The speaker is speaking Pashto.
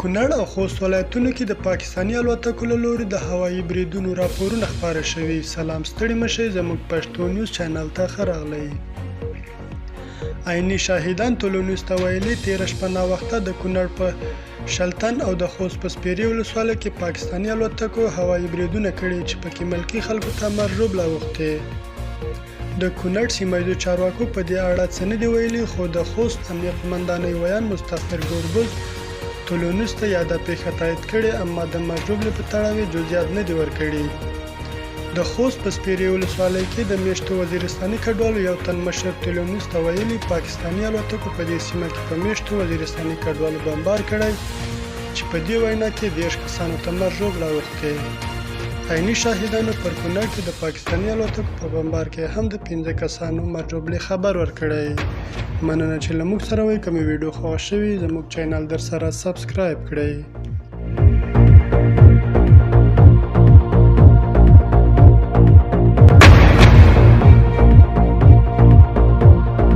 کونړ او خوست ولایتونو کې د پاکستاني الوتکو له لوري د هوایي بریدونو راپورونه خپاره شوي. سلام ستړي مشئ، زموږ پښتو نیوز چینل ته ښه راغلی. عیني شاهدان ټولنیز ته ویلي تېره شپه ناوخته د کونړ په شلتن او د خوست په سپیرې ولسوالۍ کې پاکستاني الوتکو هوایي بریدونه کړي چې پکې ملکي خلکو ته مرګ ژوبله اوښتې. د کونړ سیمه ییزو چارواکو په دې اړه څه نه دي ویلي، خو د خوست امنیه قمندانۍ ویان مستغفر ګوربز ټولنیز ته یاده پیښه تایید کړې، اما د مرګ ژوبلې په تړاو جزئیات نه دي ورکړي. د خوست په سپیرې ولسوالۍ کې د میشتو وزیرستاني کډوالو یو تن مشر ټولنیز ته ویلي پاکستاني الوتکو په دې سیمه کې په میشتو وزیرستاني کډوالو بمبار کړی چې په دې وینا کې 10 کسانو ته مرګ ژوبله اوښتې. عیني شاهدانو پر کونړ کې د پاکستاني الوتکو په بمبار کې هم د 15 کسانو مرګ ژوبلې خبر ورکړی. مننه چې له موږ سره وئ. کومې ویډیو خوښه شوي زموږ چینل در سره سبسکرایب کړئ.